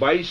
22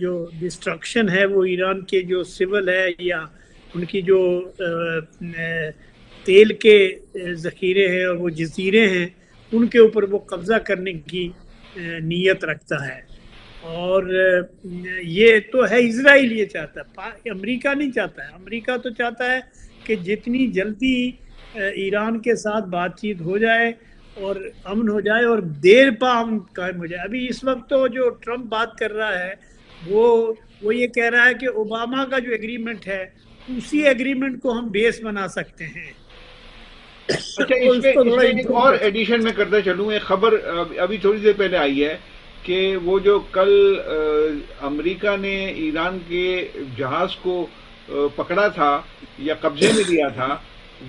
جو ڈسٹرکشن ہے وہ ایران کے جو سول ہے یا ان کی جو تیل کے ذخیرے ہیں اور وہ جزیرے ہیں ان کے اوپر وہ قبضہ کرنے کی نیت رکھتا ہے. اور یہ تو ہے اسرائیل یہ چاہتا ہے, امریکہ نہیں چاہتا ہے. امریکہ تو چاہتا ہے کہ جتنی جلدی ایران کے ساتھ بات چیت ہو جائے اور امن ہو جائے اور دیر پا امن قائم ہو جائے. ابھی اس وقت تو جو ٹرمپ بات کر رہا ہے وہ یہ کہہ رہا ہے کہ اوباما کا جو ایگریمنٹ ہے اسی ایگریمنٹ کو ہم بیس بنا سکتے ہیں. اچھا, اس میں ایک اور ایڈیشن میں کرتا چلوں. ایک خبر ابھی تھوڑی دیر پہلے آئی ہے کہ وہ جو کل امریکہ نے ایران کے جہاز کو پکڑا تھا یا قبضے میں لیا تھا,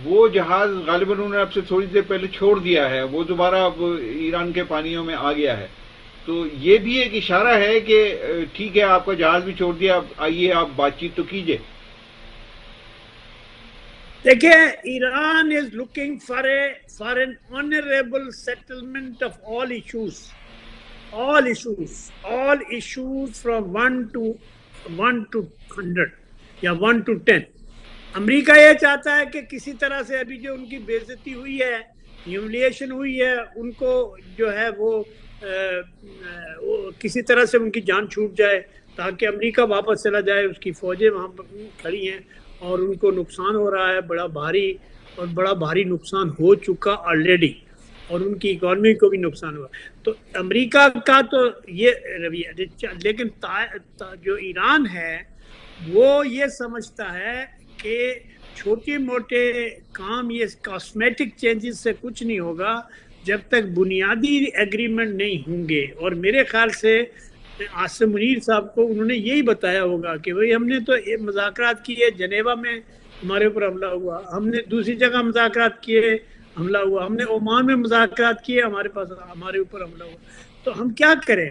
وہ جہاز غالباً انہوں نے اب سے تھوڑی دیر پہلے چھوڑ دیا ہے, وہ دوبارہ اب ایران کے پانیوں میں آ گیا ہے. تو یہ بھی ایک اشارہ ہے کہ ٹھیک ہے آپ کا جہاز بھی چھوڑ دیا, اب آئیے آپ بات چیت تو کیجئے. دیکھیں, Iran is looking for an honourable settlement of all issues from 1 to 100 یا 1 to 10. امریکہ یہ چاہتا ہے کہ کسی طرح سے ابھی جو ان کی بے عزتی ہوئی ہے, ہیوملیشن ہوئی ہے, ان کو جو ہے وہ کسی طرح سے ان کی جان چھوٹ جائے تاکہ امریکہ واپس چلا جائے. اس کی فوجیں وہاں کھڑی ہیں اور ان کو نقصان ہو رہا ہے بڑا بھاری نقصان ہو چکا آلریڈی, اور ان کی اکانومی کو بھی نقصان ہوا. تو امریکہ کا تو یہ رویہ, لیکن جو ایران ہے وہ یہ سمجھتا ہے کہ چھوٹے موٹے کام, یہ کاسمیٹک چینجز سے کچھ نہیں ہوگا جب تک بنیادی ایگریمنٹ نہیں ہوں گے. اور میرے خیال سے عاصم منیر صاحب کو انہوں نے یہی بتایا ہوگا کہ بھئی ہم نے تو مذاکرات کیے, جنیوا میں ہمارے اوپر حملہ ہوا, ہم نے دوسری جگہ مذاکرات کیے, حملہ ہوا, ہم نے عمان میں مذاکرات کیے, ہمارے اوپر حملہ ہوا. تو ہم کیا کریں؟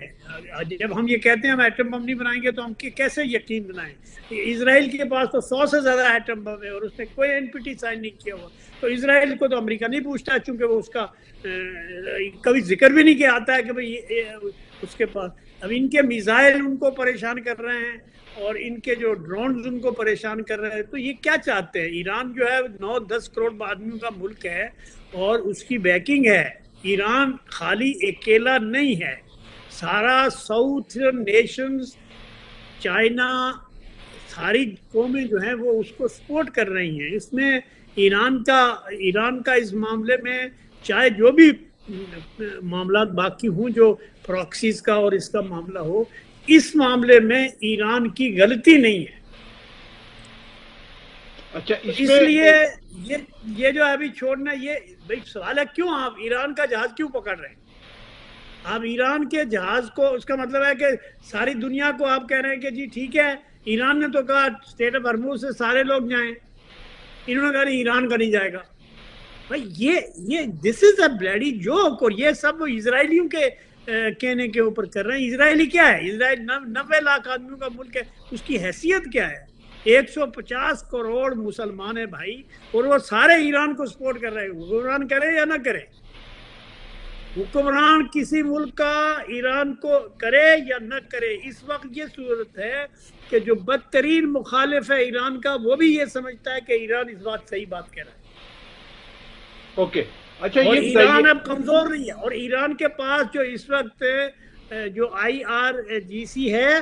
جب ہم یہ کہتے ہیں ہم ایٹم بم نہیں بنائیں گے تو ہم کیسے یقین بنائیں؟ اسرائیل کے پاس تو 100 سے زیادہ ایٹم بم ہے اور اس نے کوئی NPT سائن نہیں کیا ہوا. تو اسرائیل کو تو امریکہ نہیں پوچھتا, چونکہ وہ اس کا کبھی ذکر بھی نہیں کیا آتا ہے کہ بھئی اس کے پاس. اب ان کے میزائل ان کو پریشان کر رہے ہیں اور ان کے جو ڈرونز ان کو پریشان کر رہے ہیں. تو یہ کیا چاہتے ہیں؟ ایران جو ہے 9-10 کروڑ آدمیوں کا ملک ہے اور اس کی بیکنگ ہے. ایران خالی اکیلا نہیں ہے, سارا ساؤتھ نیشنز, چائنا, ساری قومیں جو ہیں وہ اس کو سپورٹ کر رہی ہیں. اس میں ایران کا اس معاملے میں چاہے جو بھی معاملات باقی ہوں, جو پراکسیز کا اور اس کا معاملہ ہو, اس معاملے میں ایران کی غلطی نہیں ہے. اچھا, اس لیے یہ جو ابھی چھوڑنا, یہ بھائی سوال ہے کیوں آپ ایران کا جہاز کیوں پکڑ رہے ہیں؟ آپ ایران کے جہاز کو, اس کا مطلب ہے کہ ساری دنیا کو آپ کہہ رہے ہیں کہ جی ٹھیک ہے, ایران نے تو کہا اسٹیٹ آف ہرموز سے سارے لوگ جائیں, انہوں نے کہا نہیں ایران کا نہیں جائے گا. بھائی یہ دس از اے بلیڈی جوک, اور یہ سب اسرائیلیوں کے کہنے کے اوپر کر رہے ہیں. اسرائیلی کیا ہے؟ اسرائیل 90 لاکھ آدمیوں کا ملک ہے, اس کی حیثیت کیا ہے؟ 150 کروڑ مسلمان ہیں بھائی, اور وہ سارے ایران کو سپورٹ کر رہے ہیں. حکمران کرے یا نہ کرے, حکمران کسی ملک کا ایران کو کرے یا نہ کرے, اس وقت یہ صورت ہے کہ جو بدترین مخالف ہے ایران کا وہ بھی یہ سمجھتا ہے کہ ایران اس بات صحیح بات کہہ رہا ہے. اوکے, اچھا, اور یہ ایران اب کمزور نہیں ہے, اور ایران کے پاس جو اس وقت جو IRGC ہے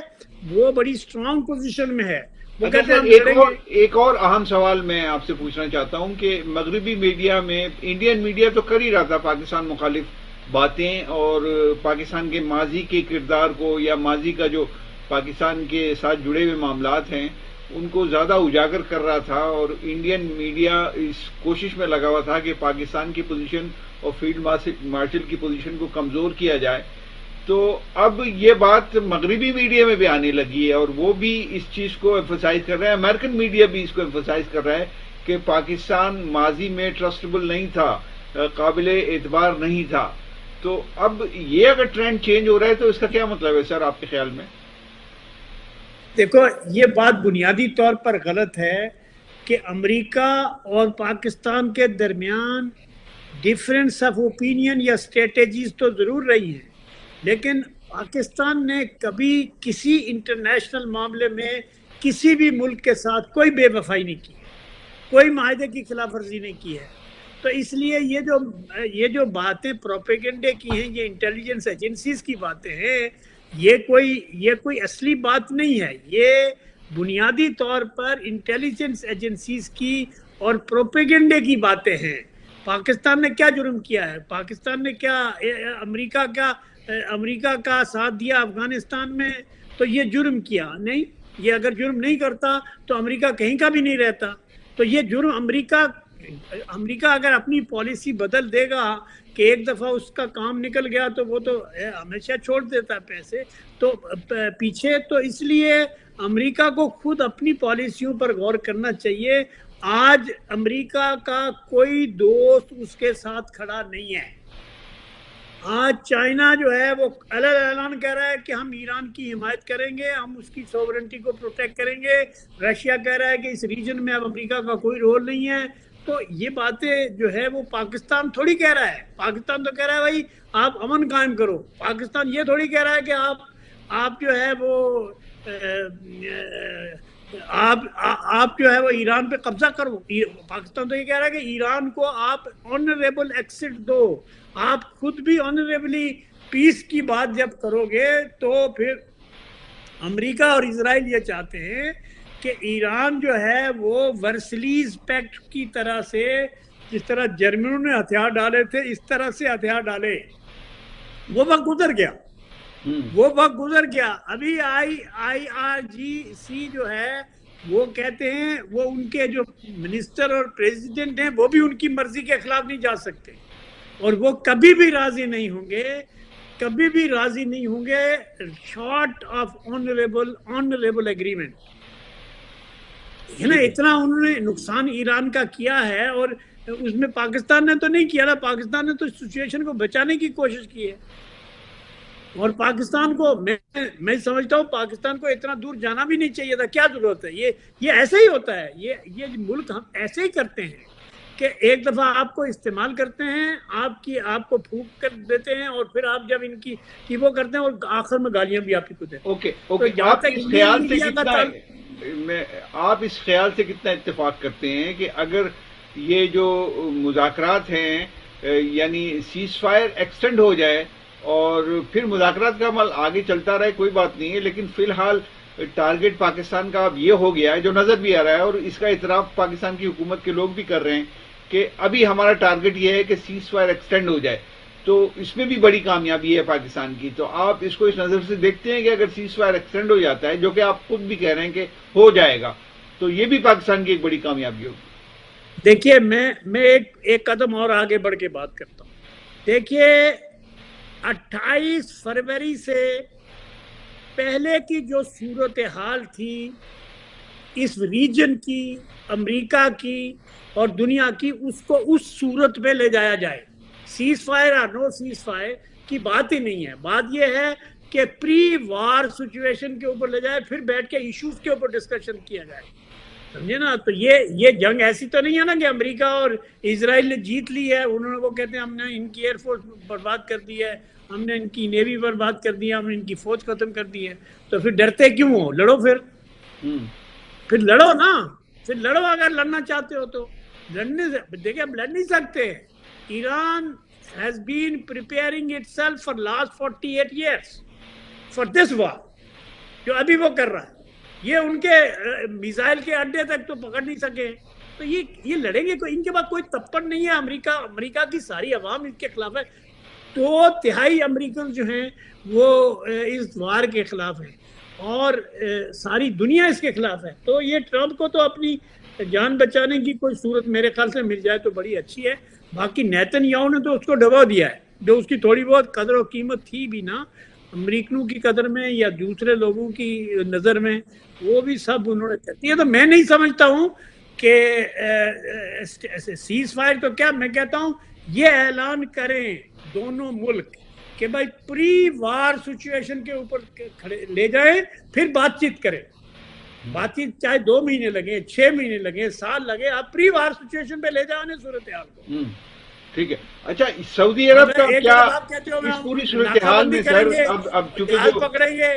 وہ بڑی اسٹرانگ پوزیشن میں ہے. ایک اور اہم سوال میں آپ سے پوچھنا چاہتا ہوں کہ مغربی میڈیا میں, انڈین میڈیا تو کر ہی رہا تھا پاکستان مخالف باتیں, اور پاکستان کے ماضی کے کردار کو یا ماضی کا جو پاکستان کے ساتھ جڑے ہوئے معاملات ہیں ان کو زیادہ اجاگر کر رہا تھا, اور انڈین میڈیا اس کوشش میں لگا ہوا تھا کہ پاکستان کی پوزیشن اور فیلڈ مارشل کی پوزیشن کو کمزور کیا جائے. تو اب یہ بات مغربی میڈیا میں بھی آنے لگی ہے اور وہ بھی اس چیز کو ایمفسائز کر رہے ہیں, امریکن میڈیا بھی اس کو ایمفسائز کر رہا ہے کہ پاکستان ماضی میں ٹرسٹیبل نہیں تھا, قابل اعتبار نہیں تھا. تو اب یہ اگر ٹرینڈ چینج ہو رہا ہے تو اس کا کیا مطلب ہے سر آپ کے خیال میں؟ دیکھو, یہ بات بنیادی طور پر غلط ہے کہ امریکہ اور پاکستان کے درمیان ڈیفرنس آف اوپینین یا اسٹریٹجیز تو ضرور رہی ہیں, لیکن پاکستان نے کبھی کسی انٹرنیشنل معاملے میں کسی بھی ملک کے ساتھ کوئی بے وفائی نہیں کی ہے، کوئی معاہدے کی خلاف ورزی نہیں کی ہے. تو اس لیے یہ جو باتیں پروپیگنڈے کی ہیں، یہ انٹیلیجنس ایجنسیز کی باتیں ہیں، یہ کوئی اصلی بات نہیں ہے. یہ بنیادی طور پر انٹیلیجنس ایجنسیز کی اور پروپیگنڈے کی باتیں ہیں. پاکستان نے کیا جرم کیا ہے؟ پاکستان نے کیا امریکہ کا ساتھ دیا افغانستان میں؟ تو یہ جرم کیا نہیں. یہ اگر جرم نہیں کرتا تو امریکہ کہیں کا بھی نہیں رہتا. تو یہ جرم امریکہ اگر اپنی پالیسی بدل دے گا کہ ایک دفعہ اس کا کام نکل گیا تو وہ تو ہمیشہ چھوڑ دیتا ہے پیسے تو پیچھے. تو اس لیے امریکہ کو خود اپنی پالیسیوں پر غور کرنا چاہیے. آج امریکہ کا کوئی دوست اس کے ساتھ کھڑا نہیں ہے. آج چائنا جو ہے وہ اعلان کہہ رہا ہے کہ ہم ایران کی حمایت کریں گے، ہم اس کی سوورنٹی کو پروٹیکٹ کریں گے. رشیا کہہ رہا ہے کہ اس ریجن میں اب امریکہ کا کوئی رول نہیں ہے. تو یہ باتیں جو ہے وہ پاکستان تھوڑی کہہ رہا ہے. پاکستان تو کہہ رہا ہے بھائی آپ امن قائم کرو. پاکستان یہ تھوڑی کہہ رہا ہے کہ آپ جو ہے وہ آپ جو ہے وہ ایران پہ قبضہ کرو. پاکستان تو یہ کہہ رہا ہے کہ ایران کو آپ آنریبل ایکسٹ دو. آپ خود بھی آنریبلی پیس کی بات جب کرو گے تو پھر امریکہ اور اسرائیل یہ چاہتے ہیں کہ ایران جو ہے وہ ورسلیز پیکٹ کی طرح سے، جس طرح جرمنوں نے ہتھیار ڈالے تھے اس طرح سے ہتھیار ڈالے. وہ وقت گزر گیا. ابھی IRGC جو ہے وہ کہتے ہیں وہ ان کے جو منسٹر اور پریزیڈنٹ ہیں وہ بھی ان کی مرضی کے خلاف نہیں جا سکتے، اور وہ کبھی بھی راضی نہیں ہوں گے شارٹ آف آنریبل ایگریمنٹ. ہے نا، اتنا انہوں نے نقصان ایران کا کیا ہے، اور اس میں پاکستان نے تو نہیں کیا نا. پاکستان نے تو سچویشن کو بچانے کی کوشش کی ہے. اور پاکستان کو میں سمجھتا ہوں پاکستان کو اتنا دور جانا بھی نہیں چاہیے تھا. کیا ضرورت ہے؟ یہ ایسے ہی ہوتا ہے. یہ ملک ہم ایسے ہی کرتے ہیں کہ ایک دفعہ آپ کو استعمال کرتے ہیں، آپ کو پھونک کر دیتے ہیں، اور پھر آپ جب ان کی وہ کرتے ہیں اور آخر میں گالیاں بھی آپ کو دیتے ہیں. آپ اس خیال سے کتنا اتفاق کرتے ہیں کہ اگر یہ جو مذاکرات ہیں یعنی سیز فائر ایکسٹینڈ ہو جائے اور پھر مذاکرات کا عمل آگے چلتا رہے، کوئی بات نہیں ہے، لیکن فی الحال ٹارگٹ پاکستان کا اب یہ ہو گیا ہے جو نظر بھی آ رہا ہے، اور اس کا اعتراف پاکستان کی حکومت کے لوگ بھی کر رہے ہیں کہ ابھی ہمارا ٹارگٹ یہ ہے کہ سیز فائر ایکسٹینڈ ہو جائے. تو اس میں بھی بڑی کامیابی ہے پاکستان کی. تو آپ اس کو اس نظر سے دیکھتے ہیں کہ اگر سیز فائر ایکسٹینڈ ہو جاتا ہے، جو کہ آپ خود بھی کہہ رہے ہیں کہ ہو جائے گا، تو یہ بھی پاکستان کی ایک بڑی کامیابی ہوگی. دیکھیے میں ایک قدم اور آگے بڑھ کے بات کرتا ہوں. دیکھیے 28 فروری سے پہلے کی جو صورتحال تھی اس ریجن کی، امریکہ کی اور دنیا کی، اس کو اس صورت پہ لے جایا جائے. سیز فائر اور نو سیز فائر کی بات ہی نہیں ہے. بات یہ ہے کہ پری وار سچویشن کے اوپر لے جائے، پھر بیٹھ کے ایشوز کے اوپر ڈسکشن کیا جائے. سمجھے نا؟ تو یہ جنگ ایسی تو نہیں ہے نا کہ امریکہ اور اسرائیل نے جیت لی ہے. انہوں نے وہ کہتے ہیں ہم نے ان کی ایئر فورس برباد کر دی ہے، ہم نے ان کی نیوی برباد کر دی ہے، ہم نے ان کی فوج ختم کر دی ہے. تو پھر ڈرتے کیوں ہو؟ لڑو پھر لڑو نا. پھر لڑو اگر لڑنا چاہتے ہو تو. دیکھیں ہم لڑ نہیں سکتے. Iran has been preparing itself for last 48 years for this war جو ابھی وہ کر رہا ہے. یہ ان کے میزائل کے اڈے تک تو پکڑ نہیں سکے. تو یہ لڑیں گے، ان کے بعد کوئی تپڑ نہیں ہے. امریکہ کی ساری عوام ان کے خلاف ہے. 2/3 امریکن جو ہیں وہ اس وار کے خلاف ہیں، اور ساری دنیا اس کے خلاف ہے. تو یہ ٹرمپ کو تو اپنی جان بچانے کی کوئی صورت میرے خیال سے مل جائے تو بڑی اچھی ہے. باقی نیتن یاہو نے تو اس کو ڈبا دیا ہے. جو اس کی تھوڑی بہت قدر و قیمت تھی بھی نا امریکنوں کی قدر میں یا دوسرے لوگوں کی نظر میں، وہ بھی سب انہوں نے کر دیا. تو میں نہیں سمجھتا ہوں کہ سیز فائر تو کیا، میں کہتا ہوں یہ اعلان کریں دونوں ملک کہ بھائی پری وار سچویشن کے اوپر لے جائیں، پھر بات چیت کریں. بات چیت چاہے 2 مہینے لگے، 6 مہینے لگے، سال لگے، آپ پری وار سچویشن پہ لے جاؤ صورتحال کو. ٹھیک ہے. اچھا سعودی عرب کا ایک کیا آپ کہتے ہو اس پوری صورتحال میں سر اب چونکہ پکڑیں گے.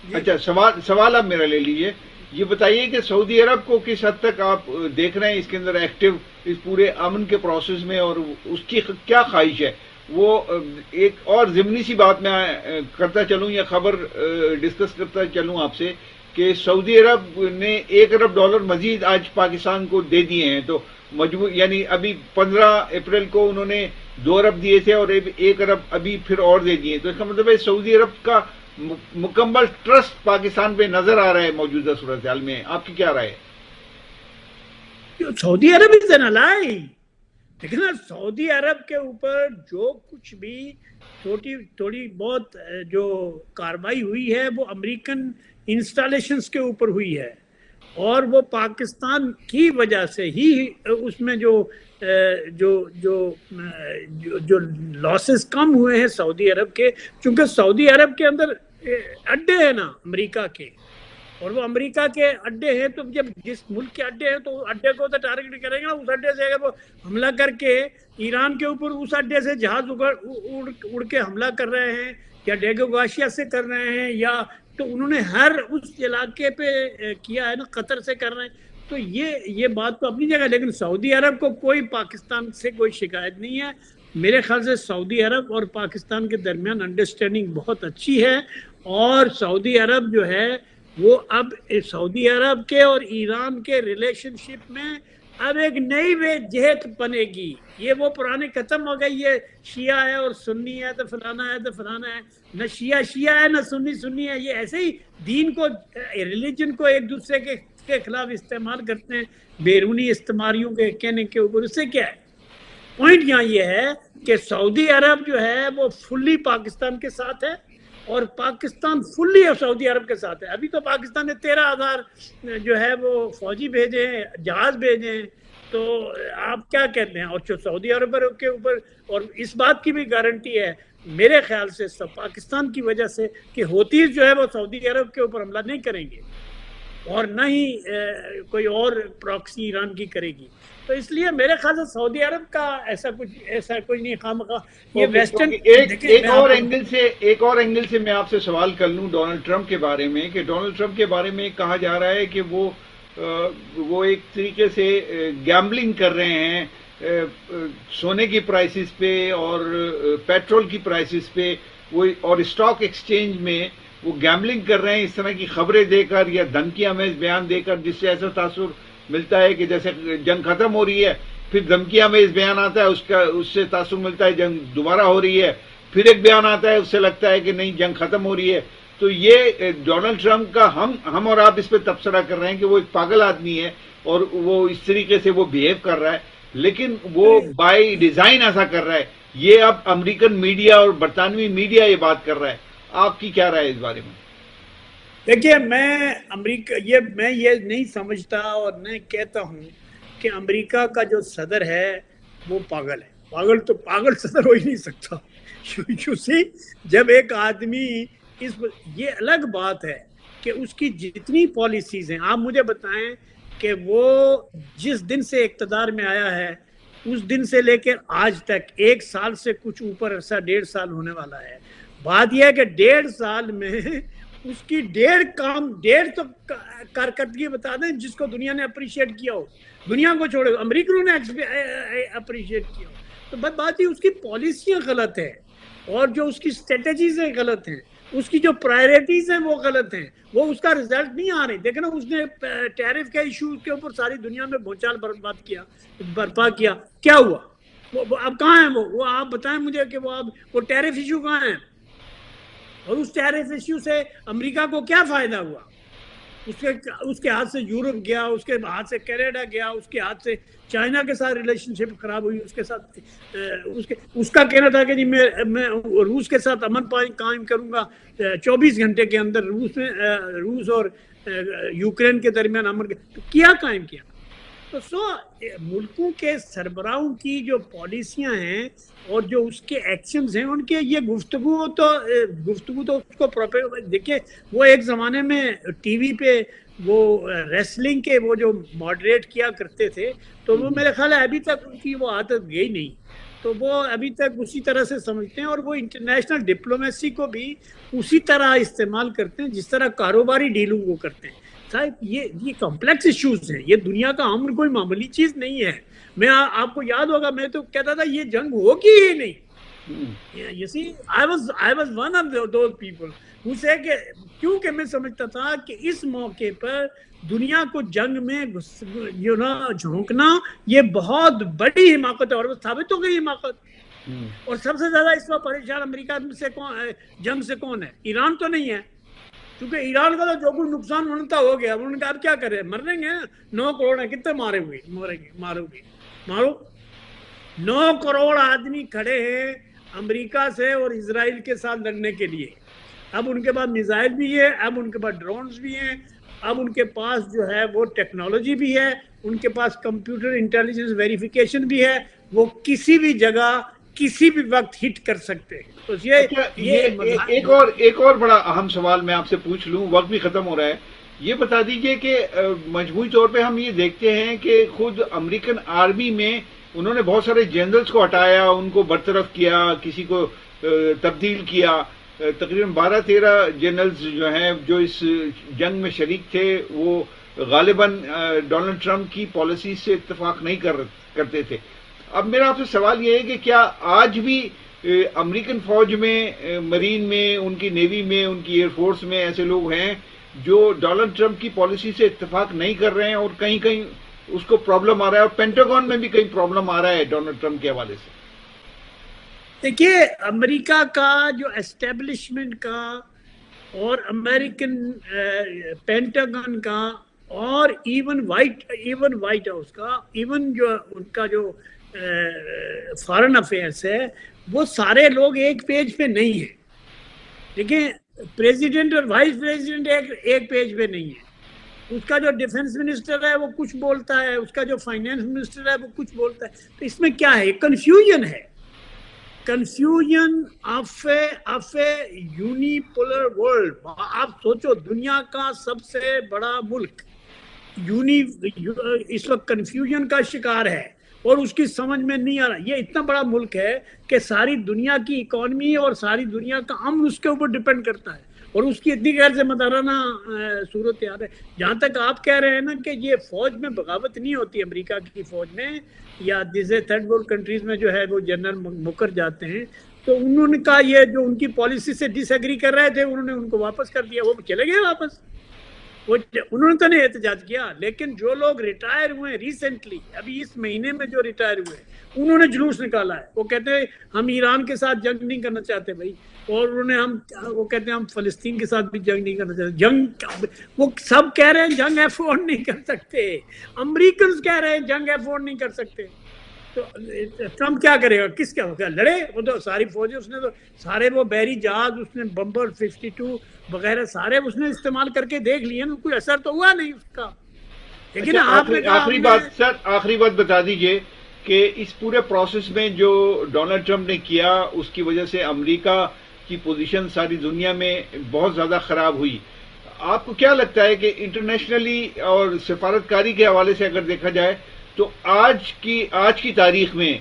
اچھا سوال آپ میرا لے لیجئے. یہ بتائیے کہ سعودی عرب کو کس حد تک آپ دیکھ رہے ہیں اس کے اندر ایکٹیو اس پورے امن کے پروسیس میں، اور اس کی کیا خواہش ہے؟ وہ ایک اور ضمنی سی بات میں کرتا چلوں یا خبر ڈسکس کرتا چلوں آپ سے کہ سعودی عرب نے $1 ارب مزید آج پاکستان کو دے دیے ہیں. تو یعنی ابھی 15 اپریل کو انہوں نے 2 ارب دیے تھے اور 1 ارب ابھی پھر اور دے دیے. تو اس کا مطلب ہے سعودی عرب کا مکمل ٹرسٹ پاکستان پہ نظر آ رہا ہے موجودہ صورتحال میں. آپ کی کیا رائے ہے؟ سعودی عرب از این الائی. لیکن سعودی عرب کے اوپر جو کچھ بھی تھوڑی بہت جو کاروائی ہوئی ہے وہ امریکن انسٹالیشنز کے اوپر ہوئی ہے، اور وہ پاکستان کی وجہ سے ہی اس میں جو لاسز کم ہوئے ہیں سعودی عرب کے، چونکہ سعودی عرب کے اندر اڈے ہیں نا امریکہ کے، اور وہ امریکہ کے اڈے ہیں، تو جب جس ملک کے اڈے ہیں تو اڈے کو تو ٹارگٹ کریں گے نا. اس اڈے سے اگر وہ حملہ کر کے ایران کے اوپر اس اڈے سے جہاز اڑ کے حملہ کر رہے ہیں یا ڈیگو گاشیا سے کر رہے ہیں، یا تو انہوں نے ہر اس علاقے پہ کیا ہے نا، قطر سے کر رہے ہیں. تو یہ بات تو اپنی جگہ، لیکن سعودی عرب کو کوئی پاکستان سے کوئی شکایت نہیں ہے. میرے خیال سے سعودی عرب اور پاکستان کے درمیان انڈرسٹینڈنگ بہت اچھی ہے، اور سعودی عرب جو ہے وہ اب سعودی عرب کے اور ایران کے ریلیشن شپ میں اب ایک نئی جہت بنے گی. یہ وہ پرانی ختم ہو گئی، یہ شیعہ ہے اور سنی ہے تو فلانا ہے تو فلانا ہے. نہ شیعہ ہے نہ سنی ہے. یہ ایسے ہی دین کو، ریلیجن کو ایک دوسرے کے خلاف استعمال کرتے ہیں بیرونی استعماریوں کے کہنے کے اوپر. اس سے کیا ہے پوائنٹ یہاں یہ ہے کہ سعودی عرب جو ہے وہ فلی پاکستان کے ساتھ ہے، اور پاکستان فلی سعودی عرب کے ساتھ ہے. ابھی تو پاکستان نے 13,000 جو ہے وہ فوجی بھیجے ہیں، جہاز بھیجے ہیں. تو آپ کیا کہتے ہیں؟ اور جو سعودی عرب کے اوپر، اور اس بات کی بھی گارنٹی ہے میرے خیال سے پاکستان کی وجہ سے کہ ہوتیز جو ہے وہ سعودی عرب کے اوپر حملہ نہیں کریں گے، اور نہ ہی کوئی اور پراکسی ایران کی کرے گی. تو اس لیے میرے خیال سے سعودی عرب کا ایسا کچھ نہیں. خواہ یہ ویسٹرن ایک اور اینگل سے میں آپ سے سوال کر لوں ڈونلڈ ٹرمپ کے بارے میں، کہ ڈونلڈ ٹرمپ کے بارے میں کہا جا رہا ہے کہ وہ ایک طریقے سے گیمبلنگ کر رہے ہیں سونے کی پرائسز پہ اور پیٹرول کی پرائسز پہ، وہ اور اسٹاک ایکسچینج میں وہ گیمبلنگ کر رہے ہیں اس طرح کی خبریں دے کر یا دھمکیاں میں بیان دے کر، جس سے ایسا تاثر ملتا ہے کہ جیسے جنگ ختم ہو رہی ہے، پھر دھمکیاں میں بیان آتا ہے، اس سے تاثر ملتا ہے جنگ دوبارہ ہو رہی ہے، پھر ایک بیان آتا ہے اس سے لگتا ہے کہ نہیں جنگ ختم ہو رہی ہے. تو یہ ڈونلڈ ٹرمپ کا ہم اور آپ اس پہ تبصرہ کر رہے ہیں کہ وہ ایک پاگل آدمی ہے اور وہ اس طریقے سے وہ بیہیو کر رہا ہے، لیکن وہ بائی ڈیزائن ایسا کر رہا ہے. یہ اب امریکن میڈیا اور برطانوی میڈیا یہ بات کر رہا ہے. آپ کی کیا رائے اس بارے میں؟ دیکھیے میں یہ نہیں سمجھتا اور نہیں کہتا ہوں کہ امریکہ کا جو صدر ہے وہ پاگل ہے. پاگل صدر ہو ہی نہیں سکتا. جب ایک آدمی یہ الگ بات ہے کہ اس کی جتنی پالیسیز ہیں، آپ مجھے بتائیں کہ وہ جس دن سے اقتدار میں آیا ہے اس دن سے لے کر آج تک 1 سال سے کچھ اوپر عرصہ 1.5 سال ہونے والا ہے. بات یہ ہے کہ 1.5 سال میں اس کی 1.5 تو کارکردگی بتا دیں جس کو دنیا نے اپریشیٹ کیا ہو. دنیا کو چھوڑے امریکنوں نے اپریشیٹ کیا ہو. تو بات یہ اس کی پالیسیاں غلط ہیں، اور جو اس کی اسٹریٹجیز ہیں غلط ہیں، اس کی جو پرائرٹیز ہیں وہ غلط ہیں، وہ اس کا رزلٹ نہیں آ رہی. دیکھیں نا اس نے ٹیرف کے ایشو کے اوپر ساری دنیا میں بھونچال برپا کیا. کیا ہوا؟ وہ اب کہاں ہیں؟ وہ آپ بتائیں مجھے کہ وہ ٹیرف ایشو کہاں ہیں؟ اور اس ٹیرف ایشو سے امریکہ کو کیا فائدہ ہوا؟ اس کے ہاتھ سے یورپ گیا، اس کے ہاتھ سے کینیڈا گیا، اس کے ہاتھ سے چائنا کے ساتھ ریلیشن شپ خراب ہوئی. اس کے ساتھ اس کا کہنا تھا کہ میں روس کے ساتھ امن قائم کروں گا 24 گھنٹے کے اندر. روس اور یوکرین کے درمیان امن کیا قائم کیا. تو ملکوں کے سربراہوں کی جو پالیسیاں ہیں اور جو اس کے ایکشنز ہیں، ان کے یہ گفتگو تو اس کو دیکھیں وہ ایک زمانے میں ٹی وی پہ وہ ریسلنگ کے وہ جو ماڈریٹ کیا کرتے تھے تو وہ میرے خیال ہے ابھی تک ان کی وہ عادت گئی نہیں، تو وہ ابھی تک اسی طرح سے سمجھتے ہیں، اور وہ انٹرنیشنل ڈپلومیسی کو بھی اسی طرح استعمال کرتے ہیں جس طرح کاروباری ڈیلنگ وہ کرتے ہیں۔ صاحب یہ کمپلیکس ایشوز ہیں، یہ دنیا کا امن کوئی معمولی چیز نہیں ہے۔ میں آپ کو یاد ہوگا میں تو کہتا تھا یہ جنگ ہوگی ہی نہیں۔ You see, I was one of those people who say کہ کیونکہ میں سمجھتا تھا کہ اس موقع پر دنیا کو جنگ میں جھونکنا یہ بہت بڑی حماقت ہے، اور وہ ثابت ہو گئی حماقت۔ اور سب سے زیادہ اس وقت پریشان امریکہ سے جنگ سے کون ہے؟ ایران تو نہیں ہے، کیونکہ ایران کا تو جو کچھ نقصان ہونا تھا ہو گیا، انہوں نے کہا اب کیا کرے، مر رہیں گے، 9 کروڑ ہیں، کتنے مارو 9 کروڑ آدمی کھڑے ہیں امریکہ سے اور اسرائیل کے ساتھ لڑنے کے لیے۔ اب ان کے پاس میزائل بھی ہے، اب ان کے پاس ڈرونز بھی ہیں، اب ان کے پاس جو ہے وہ ٹیکنالوجی بھی ہے، ان کے پاس کمپیوٹر انٹیلیجنس ویریفیکیشن بھی ہے، وہ کسی بھی جگہ کسی بھی وقت ہٹ کر سکتے ہیں۔ تو ایک اور بڑا اہم سوال میں آپ سے پوچھ لوں، وقت بھی ختم ہو رہا ہے، یہ بتا دیجئے کہ مجموعی طور پہ ہم یہ دیکھتے ہیں کہ خود امریکن آرمی میں انہوں نے بہت سارے جنرلز کو ہٹایا، ان کو برطرف کیا، کسی کو تبدیل کیا، تقریباً 12-13 جنرلز جو ہیں جو اس جنگ میں شریک تھے وہ غالباً ڈونلڈ ٹرمپ کی پالیسی سے اتفاق نہیں کرتے تھے۔ اب میرا آپ سے سوال یہ ہے کہ کیا آج بھی امریکن فوج میں، مرین میں، ان کی نیوی میں، ان کی ایئر فورس میں ایسے لوگ ہیں جو ڈونلڈ ٹرمپ کی پالیسی سے اتفاق نہیں کر رہے ہیں اور کہیں کہیں اس کو پرابلم آ رہا ہے، اور پینٹاگون میں بھی کہیں پرابلم آ رہا ہے ڈونلڈ ٹرمپ کے حوالے سے؟ دیکھیے، امریکہ کا جو اسٹیبلشمنٹ کا اور امریکن پینٹاگن کا اور ایون وائٹ ہاؤس کا، ایون جو ان کا جو فارن افیئرس ہے، وہ سارے لوگ ایک پیج پہ نہیں ہیں۔ دیکھیں، پریزیڈنٹ اور وائس پریزیڈنٹ ایک پیج پہ نہیں ہے۔ اس کا جو ڈیفنس منسٹر ہے وہ کچھ بولتا ہے، اس کا جو فائنینس منسٹر ہے وہ کچھ بولتا ہے۔ تو اس میں کیا ہے؟ کنفیوژن ہے، confusion of a unipolar world. آپ سوچو، دنیا کا سب سے بڑا ملک اس وقت کنفیوژن کا شکار ہے اور اس کی سمجھ میں نہیں آ رہا۔ یہ اتنا بڑا ملک ہے کہ ساری دنیا کی اکانومی اور ساری دنیا کا امن اس کے اوپر ڈیپینڈ کرتا ہے، اور اس کی اتنی غیر ذمہ دارانہ صورتحال ہے۔ جہاں تک آپ کہہ رہے ہیں نا کہ یہ فوج میں بغاوت نہیں ہوتی، امریکہ کی فوج میں یا دوسرے تھرڈ ورلڈ کنٹریز میں جو ہے وہ جنرل مکر جاتے ہیں، تو انہوں نے کہا یہ جو ان کی پالیسی سے ڈس ایگری کر رہے تھے انہوں نے ان کو واپس کر دیا، وہ چلے گئے واپس۔ انہوں نے تو نہیں احتجاج کیا، لیکن جو لوگ ریٹائر ہوئے ریسنٹلی، ابھی اس مہینے میں جو ریٹائر ہوئے، انہوں نے جلوس نکالا ہے۔ وہ کہتے ہیں ہم ایران کے ساتھ جنگ نہیں کرنا چاہتے بھائی، اور وہ کہتے ہیں ہم فلسطین کے ساتھ بھی جنگ نہیں کرنا چاہتے۔ وہ سب کہہ رہے ہیں جنگ افورڈ نہیں کر سکتے، امریکنز کہہ رہے ہیں جنگ افورڈ نہیں کر سکتے، تو ٹرمپ کیا کرے گا؟ کس کا لڑے؟ وہ تو ساری فوجیں اس نے تو سارے وہ بحری جہاز اس نے بمبر 52 وغیرہ سارے اس نے استعمال کر کے دیکھ لیے نا، کوئی اثر تو ہوا نہیں اس کا۔ لیکن آخری بات بتا دیجئے کہ اس پورے پروسیس میں جو ڈونلڈ ٹرمپ نے کیا اس کی وجہ سے امریکہ کی پوزیشن ساری دنیا میں بہت زیادہ خراب ہوئی۔ آپ کو کیا لگتا ہے کہ انٹرنیشنلی اور سفارتکاری کے حوالے سے اگر دیکھا جائے تو آج کی تاریخ میں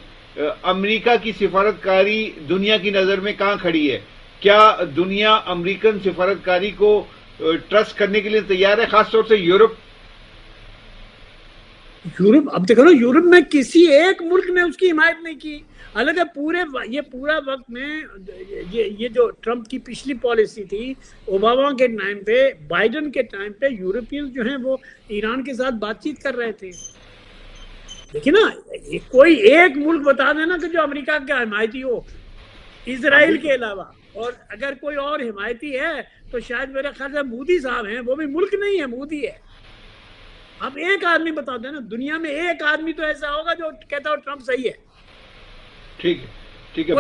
امریکہ کی سفارتکاری دنیا کی نظر میں کہاں کھڑی ہے؟ کیا دنیا امریکن سفارتکاری کو ٹرسٹ کرنے کے لیے تیار ہے، خاص طور سے یورپ؟ اب دیکھو نا، یورپ میں کسی ایک ملک نے اس کی حمایت نہیں کی، حالانکہ یہ پورا وقت میں یہ جو ٹرمپ کی پچھلی پالیسی تھی، اوباما کے ٹائم پہ، بائیڈن کے ٹائم پہ، یورپین جو ہیں وہ ایران کے ساتھ بات چیت کر رہے تھے۔ دیکھیں نا، کوئی ایک ملک بتا دینا کہ جو امریکہ کا حمایتی ہو اسرائیل کے علاوہ، اور اگر کوئی اور حمایتی ہے تو شاید میرے خیال سے مودی صاحب ہیں، وہ بھی ملک نہیں ہے، مودی ہے۔ اب ایک آدمی بتا دینا، دنیا میں ایک آدمی تو ایسا ہوگا جو کہتا ہو ٹرمپ صحیح ہے۔ ٹھیک ہے،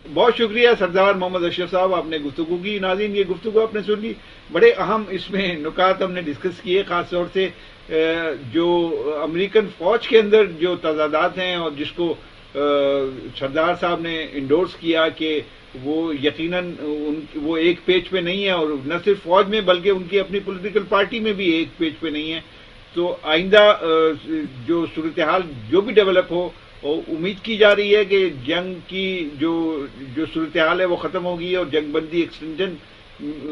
بہت شکریہ سردار محمد اشرف صاحب، آپ نے گفتگو کی۔ ناظرین، یہ گفتگو آپ نے سن لی، بڑے اہم اس میں نکات ہم نے ڈسکس کیے، خاص طور سے جو امریکن فوج کے اندر جو تضادات ہیں اور جس کو سردار صاحب نے انڈورس کیا کہ وہ یقیناً وہ ایک پیج پہ نہیں ہے، اور نہ صرف فوج میں بلکہ ان کی اپنی پولیٹیکل پارٹی میں بھی ایک پیج پہ نہیں ہے. تو آئندہ جو صورتحال جو بھی ڈیولپ ہو، امید کی جا رہی ہے کہ جنگ کی جو صورتحال ہے وہ ختم ہوگی اور جنگ بندی ایکسٹینشن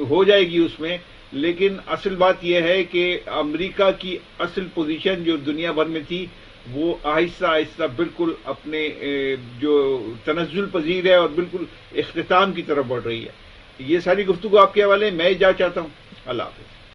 ہو جائے گی اس میں. لیکن اصل بات یہ ہے کہ امریکہ کی اصل پوزیشن جو دنیا بھر میں تھی وہ آہستہ آہستہ بالکل اپنے جو تنزل پذیر ہے اور بالکل اختتام کی طرف بڑھ رہی ہے. یہ ساری گفتگو آپ کے حوالے میں جا چاہتا ہوں. اللہ حافظ.